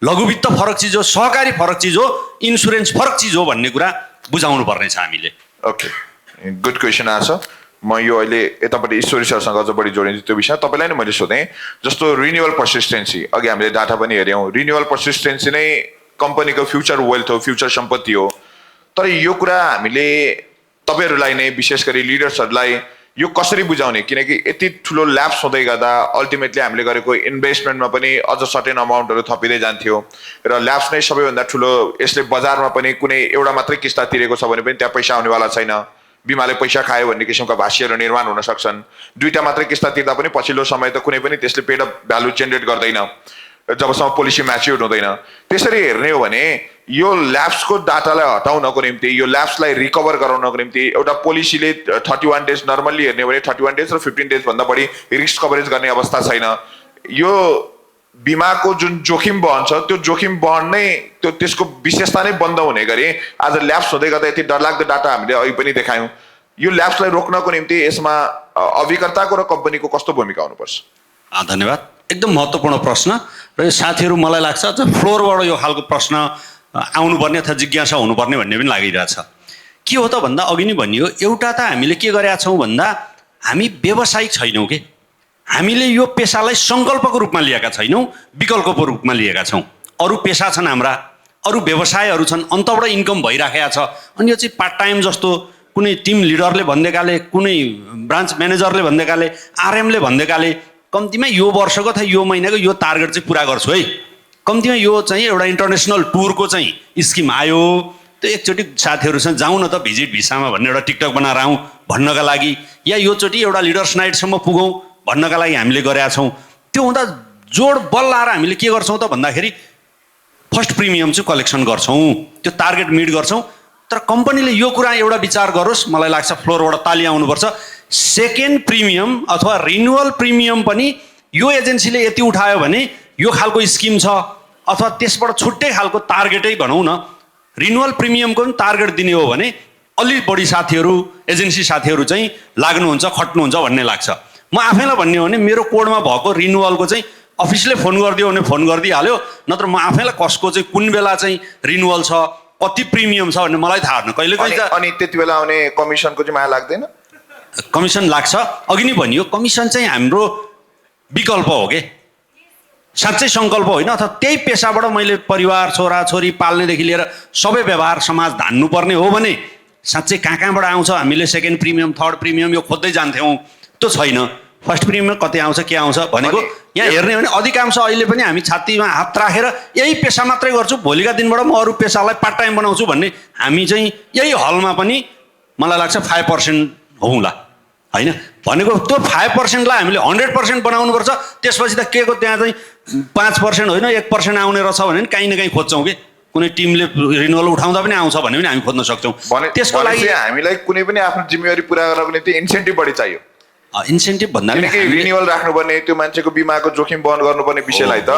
लघुवित्त फरक चिज हो, सहकारी फरक चिज हो, इन्सुरेन्स फरक चिज हो भन्ने कुरा बुझाउनु पर्ने छ हामीले। ओके, गुड क्वेसन आछ। म यो अहिले यतापट्टि ईश्वरी सरसँग अझ बढी जोडिन्छु त्यो विषय। तपाईँलाई नै मैले सोधेँ, जस्तो रिन्युअल पर्सिस्टेन्सी, अघि हामीले डाटा पनि हेऱ्यौँ, रिन्युअल पर्सिस्टेन्सी नै कम्पनीको फ्युचर वेल्थ हो, फ्युचर सम्पत्ति हो। तर यो कुरा हामीले तपाईँहरूलाई नै, विशेष गरी लिडर्सहरूलाई यो कसरी बुझाउने? किनकि यति ठुलो ल्याप्स हुँदै गर्दा अल्टिमेटली हामीले गरेको इन्भेस्टमेन्टमा पनि अझ सर्टेन अमाउन्टहरू थपिँदै जान्थ्यो र ल्याप्स नै सबैभन्दा ठुलो। यसले बजारमा पनि कुनै एउटा मात्रै किस्ता तिरेको छ भने पनि त्यहाँ पैसा आउनेवाला छैन। बिमाले पैसा खायो भन्ने किसिमका भाष्यहरू निर्माण हुन सक्छन्। 2टा मात्रै किस्ता तिर्दा पनि पछिल्लो समय त कुनै पनि त्यसले पेड अफ भ्यालु जेनेरेट गर्दैन जबसम्म पोलिसी म्याच्योर्ड हुँदैन। त्यसरी हेर्ने हो भने यो ल्याप्सको डाटालाई हटाउनको निम्ति, यो ल्याप्सलाई रिकभर गराउनको निम्ति एउटा पोलिसीले 31 डेज नर्मल्ली हेर्ने हो भने 31 डेज र 15 डेज भन्दा बढी रिस्क कभरेज गर्ने अवस्था छैन। यो बिमाको जुन जोखिम बहन छ त्यो जोखिम बहन नै त्यसको विशेषता नै बन्द हुने गरी आज ल्याप्स हुँदै गर्दा यति डरलाग्दो डाटा हामीले अघि पनि देखायौँ। यो ल्याप्सलाई रोक्नको निम्ति यसमा अभिकर्ताको र कम्पनीको कस्तो भूमिका हुनुपर्छ? धन्यवाद, एकदम महत्त्वपूर्ण प्रश्न। र यो साथीहरू मलाई लाग्छ फ्लोरबाट यो खालको प्रश्न आउनुपर्ने अथवा जिज्ञासा हुनुपर्ने भन्ने पनि लागिरहेछ। के हो त भन्दा अघि नै भनियो, एउटा त हामीले के गरेका छौँ भन्दा हामी व्यावसायिक छैनौँ कि हामीले यो पेसालाई सङ्कल्पको रूपमा लिएका छैनौँ, विकल्पको रूपमा लिएका छौँ। अरू पेसा छन् हाम्रा, अरू व्यवसायहरू छन्, अन्तबाट इन्कम भइराखेको छ। अनि यो चाहिँ पार्ट टाइम जस्तो कुनै टिम लिडरले भन्देकाले, कुनै ब्रान्च म्यानेजरले भन्देकाले, आरएमले भन्देकाले कम्तीमा यो वर्षको अथवा यो महिनाको यो टार्गेट चाहिँ पुरा गर्छु है, कम्तीमा यो चाहिँ एउटा इन्टरनेसनल टुरको चाहिँ स्किम आयो, त्यो एकचोटि साथीहरूसँग जाउँ न त भिजिट भिसामा भन्ने एउटा टिकटक बनाएर आउँ भन्नका लागि, या योचोटि एउटा लिडर्स नाइटसम्म पुगौँ भन्नका लागि हामीले गरेका छौँ। त्यो हुँदा जोड बल लाएर हामीले के गर्छौँ त भन्दाखेरि फर्स्ट प्रिमियम चाहिँ कलेक्सन गर्छौँ, त्यो टार्गेट मिट गर्छौँ। तर कम्पनीले यो कुरा एउटा विचार गरोस्, मलाई लाग्छ फ्लोरबाट ताली आउनुपर्छ। सेकेन्ड प्रिमियम अथवा रिन्युअल प्रिमियम पनि यो एजेन्सीले यति उठायो भने यो खालको स्किम छ अथवा त्यसबाट छुट्टै खालको टार्गेटै भनौँ न रिन्युअल प्रिमियमको पनि टार्गेट दिने हो भने अलि बढी साथीहरू एजेन्सी साथीहरू चाहिँ लाग्नुहुन्छ खट्नुहुन्छ भन्ने लाग्छ। म आफैलाई भन्ने हो भने मेरो कोडमा भएको रिन्युअलको चाहिँ अफिसले फोन गरिदियो भने फोन गरिदिइहाल्यो, नत्र म आफैलाई कसको चाहिँ कुन बेला चाहिँ रिन्युअल छ कति प्रिमियम छ भन्ने मलाई थाहा हुन्न। कहिले कहिले अनि त्यति बेला आउने कमिसनको चाहिँ माया लाग्दैन? कमिसन लाग्छ। अघि नै भनियो कमिसन चाहिँ हाम्रो विकल्प हो के, साँच्चै सङ्कल्प होइन। अथवा त्यही पेसाबाट मैले परिवार छोराछोरी पाल्नेदेखि लिएर सबै व्यवहार समाज धान्नुपर्ने हो भने साँच्चै कहाँबाट आउँछ हामीले सेकेन्ड प्रिमियम थर्ड प्रिमियम यो खोज्दै जान्थ्यौँ, त्यो छैन। फर्स्ट प्रिमियम कति आउँछ के आउँछ भनेको यहाँ हेर्ने हो भने अधिकांश अहिले पनि हामी छातीमा हात राखेर यही पेसा मात्रै गर्छु, भोलिका दिनबाट म अरू पेसालाई पार्ट टाइम बनाउँछु भन्ने हामी चाहिँ यही हलमा पनि मलाई लाग्छ 5% होउँला होइन। भनेको त्यो 5%लाई हामीले 100% बनाउनुपर्छ। त्यसपछि त के को त्यहाँ चाहिँ 5% होइन 1% आउने रहेछ भने कहीँ न कहीँ खोज्छौँ कि कुनै टिमले रिन्युअल उठाउँदा पनि आउँछ भने पनि हामी खोज्न सक्छौँ। त्यसको लागि हामीलाई कुनै पनि आफ्नो जिम्मेवारी पुरा गर्नको निम्ति इन्सेन्टिभ बढी चाहियो। इन्सेन्टिभ भन्दा किनकि रिन्युअल राख्नुपर्ने त्यो मान्छेको बिमाको जोखिम वहन गर्नुपर्ने विषयलाई त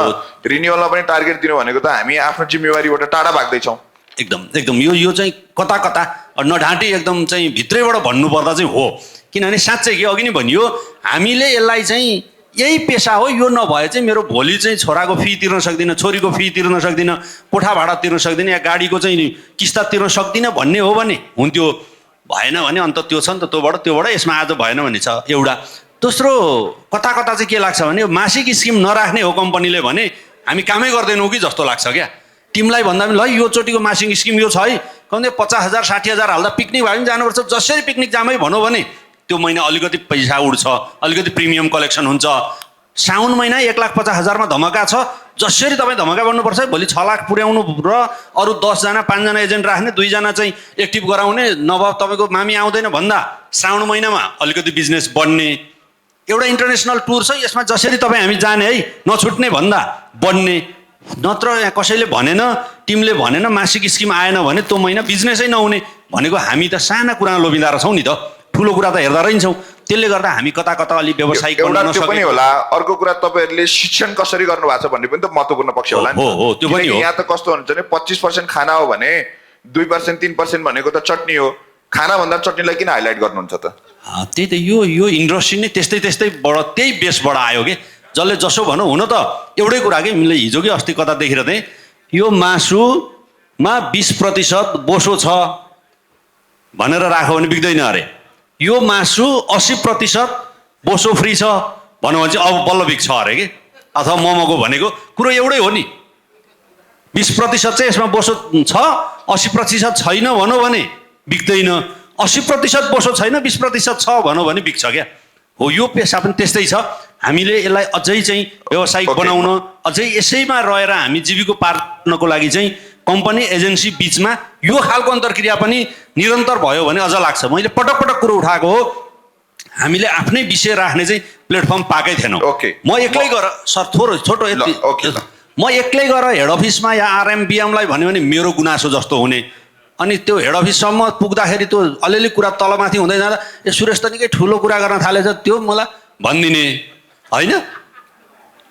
रिन्युअलमा पनि टार्गेट दिनु भनेको त हामी आफ्नो जिम्मेवारीबाट टाढा भाग्दैछौँ। एकदम यो चाहिँ कता कता नढाँटी एकदम चाहिँ भित्रैबाट भन्नुपर्दा चाहिँ हो। किनभने साँच्चै कि अघि नै भनियो हामीले यसलाई चाहिँ यही पेसा हो, यो नभए चाहिँ मेरो भोलि चाहिँ छोराको फी तिर्न सक्दिनँ, छोरीको फी तिर्न सक्दिनँ, कोठा भाडा तिर्न सक्दिनँ या गाडीको चाहिँ किस्ता तिर्न सक्दिनँ भन्ने हो भने हुन्थ्यो। भएन भने अन्त त्यो छ नि त त्योबाट यसमा आज भएन भने छ एउटा। दोस्रो कता कता चाहिँ के लाग्छ भने मासिक स्किम नराख्ने हो कम्पनीले भने हामी कामै गर्दैनौँ कि जस्तो लाग्छ क्या। टिमलाई भन्दा पनि ल यो चोटिको मासिक स्किम यो छ है, कम्ती 50,000 60,000 हाल्दा पिकनिक भए पनि जानुपर्छ, जसरी पिकनिक जामै भनौँ भने त्यो महिना अलिकति पैसा उड्छ, अलिकति प्रिमियम कलेक्सन हुन्छ। साउन महिना 1,50,000मा धमाका छ, जसरी तपाईँ धमाका बन्नुपर्छ भोलि 6 लाख पुर्याउनु र अरू 10 जना 5 जना एजेन्ट राख्ने 2 जना चाहिँ एक्टिभ गराउने, नभए तपाईँको मामी आउँदैन भन्दा श्रावण महिनामा अलिकति बिजनेस बढ्ने एउटा इन्टरनेसनल टुर छ। यसमा जसरी तपाईँ हामी जाने है नछुट्ने भन्दा बढ्ने। नत्र यहाँ कसैले भनेन टिमले भनेन मासिक स्किम आएन भने त्यो महिना बिजनेसै नहुने भनेको हामी त साना कुरा लोभिँदा रहेछौँ नि त, ठुलो कुरा त हेर्दा रहन्छौँ। त्यसले गर्दा हामी कता कता अलि व्यावसायिक एउटा त्यो पनि होला। अर्को कुरा तपाईँहरूले शिक्षण कसरी गर्नु भएको छ भन्ने पनि त महत्त्वपूर्ण पक्ष होला नि। हो त्यो पनि हो। यहाँ त कस्तो हुन्छ भने 25% खाना हो भने 2% 3% भनेको त चटनी हो। खाना भन्दा चटनीलाई किन हाइलाइट गर्नुहुन्छ त? त्यही त यो इन्डस्ट्री नै त्यस्तैबाट त्यही बेसबाट आयो कि जसले जसो भनौँ। हुन त एउटै कुरा कि मैले हिजो कि अस्ति कता देखेर थिएँ यो मासुमा 20% बोसो छ भनेर राख्यो भने बिग्दैन अरे, यो मासु 80% बोसो फ्री छ भन्यो भने चाहिँ अब बल्ल बिग्छ अरे कि। अथवा मोमोको भनेको कुरो एउटै हो नि, 20% चाहिँ यसमा बोसो छ 80% छैन भनौँ भने बिग्दैन, 80% बोसो छैन 20% छ भनौँ भने बिग्छ क्या। हो यो पेसा पनि त्यस्तै छ। हामीले यसलाई अझै चाहिँ व्यावसायिक बनाउन अझै यसैमा रहेर हामी जीविको पार्नको लागि चाहिँ कम्पनी एजेन्सी बिचमा यो खालको अन्तर्क्रिया पनि निरन्तर भयो भने अझ लाग्छ। मैले पटक पटक कुरो उठाएको हो, हामीले आफ्नै विषय राख्ने चाहिँ प्लेटफर्म पाएकै थिएनौँ। म एक्लै गएर सर थोरै छोटो यति म एक्लै गएर हेड अफिसमा या आरएमबिएमलाई भन्यो भने मेरो गुनासो जस्तो हुने। अनि त्यो हेड अफिससम्म पुग्दाखेरि त्यो अलिअलि कुरा तलमाथि हुँदै जाँदा ए सुरेश त निकै ठुलो कुरा गर्न थालेछ त्यो मलाई भनिदिने होइन।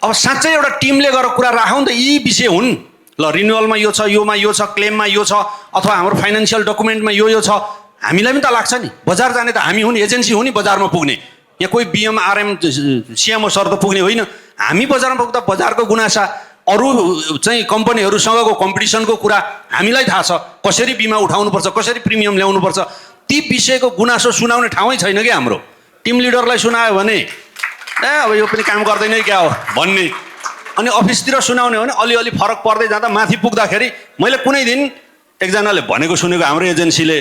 अब साँच्चै एउटा टिमले गएर कुरा राखौँ त यी विषय हुन्, ल रिन्युअलमा यो छ, योमा यो छ, क्लेममा यो छ, अथवा हाम्रो फाइनेन्सियल डकुमेन्टमा यो छ। हामीलाई पनि त लाग्छ नि, बजार जाने त हामी हुन्, एजेन्सी हो नि बजारमा पुग्ने। यहाँ कोही बिएम आरएम सिएमओ सर त पुग्ने होइन। हामी बजारमा पुग्दा बजारको गुनासा अरू चाहिँ कम्पनीहरूसँगको कम्पिटिसनको कुरा हामीलाई थाहा छ, कसरी बिमा उठाउनुपर्छ, कसरी प्रिमियम ल्याउनुपर्छ, ती विषयको गुनासो सुनाउने ठाउँै छैन क्या हाम्रो। टिम लिडरलाई सुनायो भने अब यो पनि काम गर्दैन क्या हो भन्ने, अनि अफिसतिर सुनाउने हो भने अलिअलि फरक पर्दै जाँदा माथि पुग्दाखेरि मैले कुनै दिन एकजनाले भनेको सुनेको हाम्रो एजेन्सीले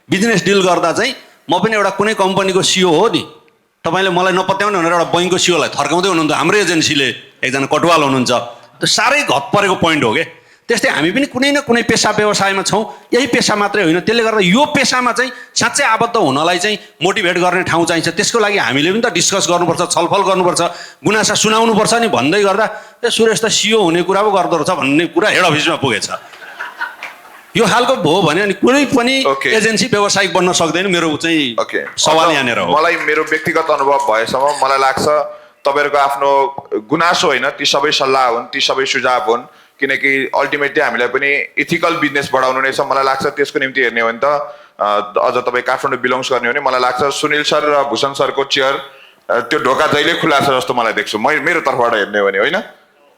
बिजनेस डिल गर्दा चाहिँ म पनि एउटा कुनै कम्पनीको सिओ हो नि, तपाईँले मलाई नपत्याउने भनेर एउटा बैङ्कको सिओलाई थर्काउँदै हुनुहुन्छ हाम्रो एजेन्सीले, एकजना कटुवाल हुनुहुन्छ। त्यो साह्रै घत परेको पोइन्ट हो क्या। त्यस्तै हामी पनि कुनै न कुनै पेसा व्यवसायमा छौँ, यही पेसा मात्रै होइन। त्यसले गर्दा यो पेसामा चाहिँ साँच्चै आबद्ध हुनलाई चाहिँ मोटिभेट गर्ने ठाउँ चाहिन्छ। त्यसको लागि हामीले पनि त डिस्कस गर्नुपर्छ, छलफल गर्नुपर्छ, गुनासा सुनाउनुपर्छ नि। भन्दै गर्दा ए सुरेश त सिओ हुने कुरा पो गर्दो रहेछ भन्ने कुरा हेड अफिसमा पुगेछ। यो खालको भयो भने अनि कुनै पनि एजेन्सी व्यावसायिक बन्न सक्दैन। मेरो चाहिँ सवाल यहाँनिर हो। मलाई मेरो व्यक्तिगत अनुभव भएसम्म मलाई लाग्छ तपाईँहरूको आफ्नो गुनासो होइन, ती सबै सल्लाह हुन्, ती सबै सुझाव हुन्, किनकि अल्टिमेटली हामीलाई पनि इथिकल बिजनेस बढाउनु नै छ। मलाई लाग्छ त्यसको निम्ति हेर्ने हो भने त अझ तपाईँ काठमाडौँ बिलोङ्स गर्ने हो भने मलाई लाग्छ सुनिल सर र भूषण सरको चेयर त्यो ढोका जहिले खुला छ जस्तो मलाई देख्छु, मेरो तर्फबाट हेर्ने हो भने, होइन?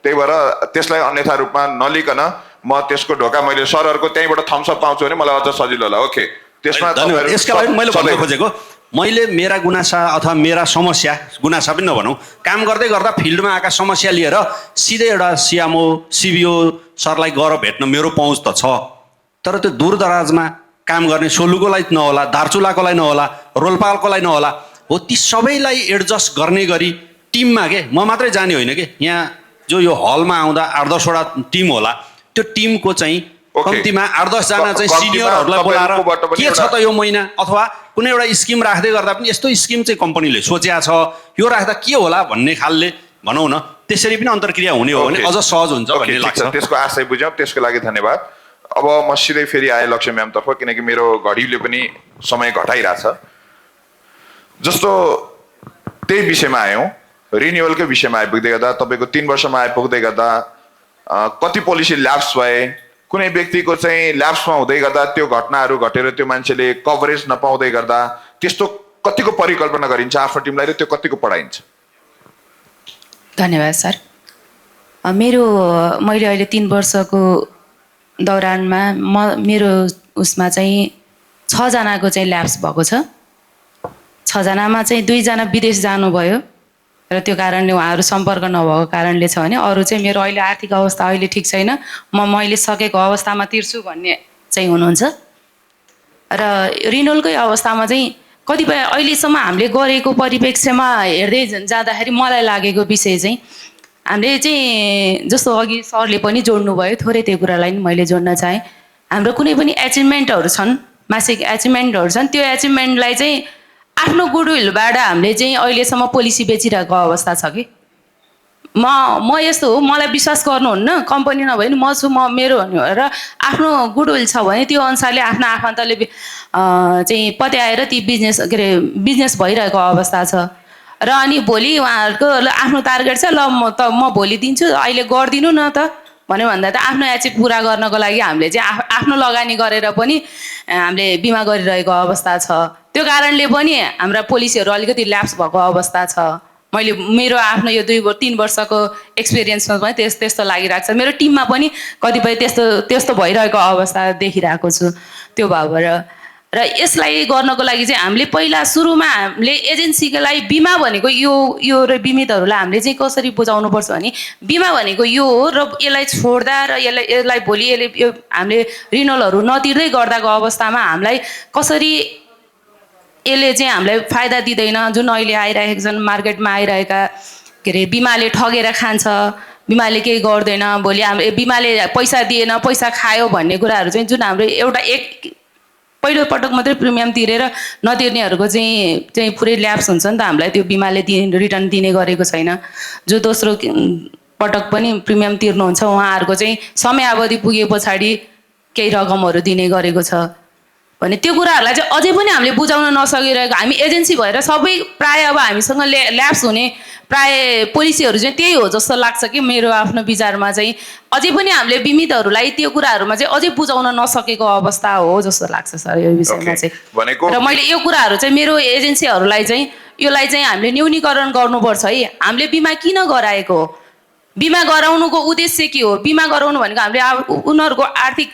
त्यही भएर त्यसलाई अन्यथा रूपमा नलिकन म त्यसको ढोका मैले सरहरूको त्यहीँबाट थम्सअप पाउँछु भने मलाई अझ सजिलो होला। ओके, त्यसमा धन्यवाद। यसका लागि मैले भन्न खोजेको, मैले मेरा गुनासा अथवा मेरा समस्या, गुनासा पनि नभनौँ, काम गर्दै गर्दा फिल्डमा आएका समस्या लिएर सिधै एउटा सिएमओ सिबिओ सरलाई गएर भेट्न मेरो पहुँच त छ, तर त्यो दूरदराजमा काम गर्ने सोलुकोलाई नहोला, दार्चुलाकोलाई नहोला, रोल्पालकोलाई नहोला, हो ती सबैलाई एडजस्ट गर्ने गरी टिममा के म मात्रै जाने होइन कि, यहाँ जो यो हलमा आउँदा 8-10वटा टिम होला, त्यो टिमको चाहिँ कम्तीमा 8-10 जना चाहिँ सिनियरहरूलाई बोलाएर के छ त यो महिना अथवा कुनै एउटा स्किम राख्दै गर्दा पनि यस्तो स्किम चाहिँ कम्पनीले सोचेको छ, यो राख्दा के होला भन्ने खालले भनौँ न, त्यसरी पनि अन्तर्क्रिया हुने हो भने अझ सहज हुन्छ भन्ने लाग्छ। त्यसको आशय बुझ्यौँ, त्यसको लागि धन्यवाद। अब म सिधै फेरि आएँ लक्ष्य म्यामतर्फ, किनकि मेरो घडीले पनि समय घटाइरहेछ। जस्तो त्यही विषयमा आयौँ, रिन्युअलकै विषयमा आइपुग्दै गर्दा तपाईँको 3 वर्षमा आइपुग्दै गर्दा कति पोलिसी ल्याप्स भए, कुनै व्यक्तिको चाहिँ ल्याप्समा हुँदै गर्दा त्यो घटनाहरू घटेर त्यो मान्छेले कभरेज नपाउँदै गर्दा त्यस्तो कतिको परिकल्पना गरिन्छ आफ्नो टिमलाई र त्यो कतिको पढाइन्छ? धन्यवाद सर। मैले अहिले 3 वर्षको दौरानमा मेरो उसमा चाहिँ 6 जनाको चाहिँ ल्याप्स भएको छ। 6 जनामा चाहिँ 2 जना विदेश जानुभयो र त्यो कारणले उहाँहरू सम्पर्क नभएको कारणले छ भने अरू चाहिँ मेरो अहिले आर्थिक अवस्था अहिले ठिक छैन, मैले सकेको अवस्थामा तिर्छु भन्ने चाहिँ हुनुहुन्छ। र रिन्युअलकै अवस्थामा चाहिँ कतिपय अहिलेसम्म हामीले गरेको परिप्रेक्ष्यमा हेर्दै जाँदाखेरि मलाई लागेको विषय चाहिँ हामीले चाहिँ जस्तो अघि सरले पनि जोड्नुभयो, थोरै त्यो कुरालाई पनि मैले जोड्न चाहेँ। हाम्रो कुनै पनि एचिभमेन्टहरू छन्, मासिक एचिभमेन्टहरू छन्, त्यो एचिभमेन्टलाई चाहिँ आफ्नो गुडविलबाट हामीले चाहिँ अहिलेसम्म पोलिसी बेचिरहेको अवस्था छ कि म यस्तो हो, मलाई विश्वास गर्नुहुन्न, कम्पनी नभए पनि म छु, मेरो र आफ्नो गुडविल छ भने त्यो अनुसारले आफ्नो आफन्तले चाहिँ पत्याएर ती बिजनेस भइरहेको अवस्था छ। र अनि भोलि उहाँहरूको आफ्नो टार्गेट छ, ल म भोलि दिन्छु, अहिले गरिदिनु न त भन्यो भन्दा त आफ्नो एचिभ पुरा गर्नको लागि हामीले चाहिँ आफ्नो लगानी गरेर पनि हामीले बिमा गरिरहेको अवस्था छ। त्यो कारणले पनि हाम्रा पोलिसीहरू अलिकति ल्याप्स भएको अवस्था छ। मेरो आफ्नो यो 3 वर्षको एक्सपिरियन्समा पनि त्यस्तो लागिरहेको छ। मेरो टिममा पनि कतिपय त्यस्तो भइरहेको अवस्था देखिरहेको छु। त्यो भएर र यसलाई गर्नको लागि चाहिँ हामीले पहिला सुरुमा हामीले एजेन्सीलाई बिमा भनेको यो र बिमितहरूलाई हामीले चाहिँ कसरी बुझाउनुपर्छ भने बिमा भनेको यो हो र यसलाई छोड्दा र यसलाई भोलि हामीले रिन्युअलहरू नतिर्दै गर्दाको अवस्थामा हामीलाई कसरी यसले चाहिँ हामीलाई फाइदा दिँदैन, जुन अहिले आइरहेको छन् मार्केटमा आइरहेका बिमाले ठगेर खान्छ, बिमाले केही गर्दैन, भोलि हाम्रो बिमाले पैसा दिएन पैसा खायो भन्ने कुराहरू चाहिँ जुन हाम्रो एउटा पहिलो पटक मात्रै प्रिमियम तिरेर नतिर्नेहरूको चाहिँ पुरै ल्याप्स हुन्छ नि त, हामीलाई त्यो बिमाले रिटर्न दिने गरेको छैन। जो दोस्रो पटक पनि प्रिमियम तिर्नुहुन्छ उहाँहरूको चाहिँ समयावधि पुगे पछाडि केही रकमहरू दिने गरेको छ भने त्यो कुराहरूलाई चाहिँ अझै पनि हामीले बुझाउन नसकिरहेको, हामी एजेन्सी भएर सबै प्राय अब हामीसँग ल्याप्स हुने प्राय पोलिसीहरू चाहिँ त्यही हो जस्तो लाग्छ कि मेरो आफ्नो विचारमा चाहिँ अझै पनि हामीले बिमितहरूलाई त्यो कुराहरूमा चाहिँ अझै बुझाउन नसकेको अवस्था हो जस्तो लाग्छ सर यो विषयमा चाहिँ। र मैले यो कुराहरू चाहिँ मेरो एजेन्सीहरूलाई चाहिँ यसलाई चाहिँ हामीले न्यूनीकरण गर्नुपर्छ है। हामीले बिमा किन गराएको हो, बिमा गराउनुको उद्देश्य के हो, बिमा गराउनु भनेको हामीले उनीहरूको आर्थिक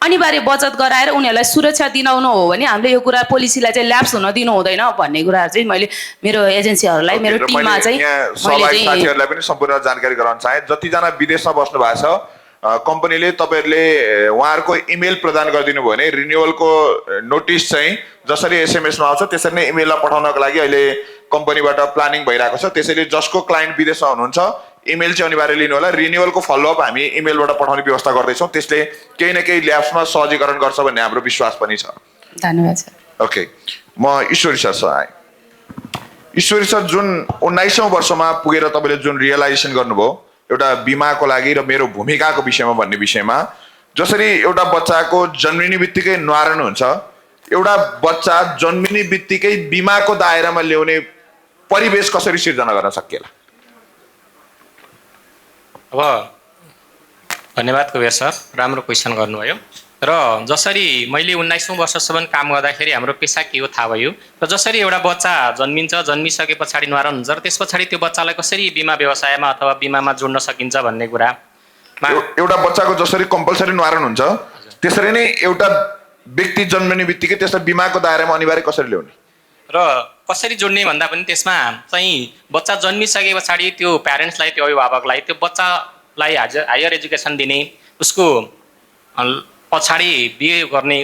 अनिवार्य बचत गराएर उनीहरूलाई सुरक्षा दिलाउनु हो भने हामीले यो कुरा पोलिसीलाई चाहिँ ल्याप्स हुन दिनु हुँदैन भन्ने कुराहरू चाहिँ मैले मेरो एजेन्सीहरूलाई मेरो टिममा चाहिँ साथीहरूलाई पनि सम्पूर्ण जानकारी गराउन चाहे। जतिजना विदेशमा बस्नु भएको छ कम्पनीले तपाईँहरूले उहाँहरूको इमेल प्रदान गरिदिनु भयो भने रिन्युअलको नोटिस चाहिँ जसरी एसएमएसमा आउँछ त्यसरी नै इमेलमा पठाउनको लागि अहिले कम्पनीबाट प्लानिङ भइरहेको छ। त्यसैले जसको क्लाइन्ट विदेशमा हुनुहुन्छ इमेल चाहिँ अनिवार्य लिनु होला। रिन्युअलको फलोअप हामी इमेलबाट पठाउने व्यवस्था गर्दैछौँ, त्यसले केही न केही ल्याप्समा सहजीकरण गर्छ भन्ने हाम्रो विश्वास पनि छ। धन्यवाद सर। ओके, म ईश्वरी सरसँग आएँ। ईश्वरी सर, जुन 19औं वर्षमा पुगेर तपाईँले जुन रियलाइजेसन गर्नुभयो एउटा बिमाको लागि र मेरो भूमिकाको विषयमा भन्ने विषयमा, जसरी एउटा बच्चाको जन्मिने बित्तिकै न्वारण हुन्छ, एउटा बच्चा जन्मिने बित्तिकै बिमाको दायरामा ल्याउने परिवेश कसरी सिर्जना गर्न सकिएला? अब धन्यवाद कुबेर सर, राम्रो क्वेसन गर्नुभयो। र जसरी मैले 19औं वर्षसम्म काम गर्दाखेरि हाम्रो पेसा के हो थाहा भयो र जसरी एउटा बच्चा जन्मिन्छ, जन्मिसके पछाडि न्वारन हुन्छ र त्यस पछाडि त्यो बच्चालाई कसरी बिमा व्यवसायमा अथवा बिमामा जोड्न सकिन्छ भन्ने कुरा एउटा बच्चाको जसरी कम्पलसरी न्वारन हुन्छ त्यसरी नै एउटा व्यक्ति जन्मिने बित्तिकै त्यसलाई बिमाको दायरामा अनिवार्य कसरी ल्याउने र कसरी जोड्ने भन्दा पनि त्यसमा चाहिँ बच्चा जन्मिसके पछाडि त्यो प्यारेन्ट्सलाई, त्यो अभिभावकलाई त्यो बच्चालाई हायर एजुकेसन दिने, उसको पछाडि बिहे गर्ने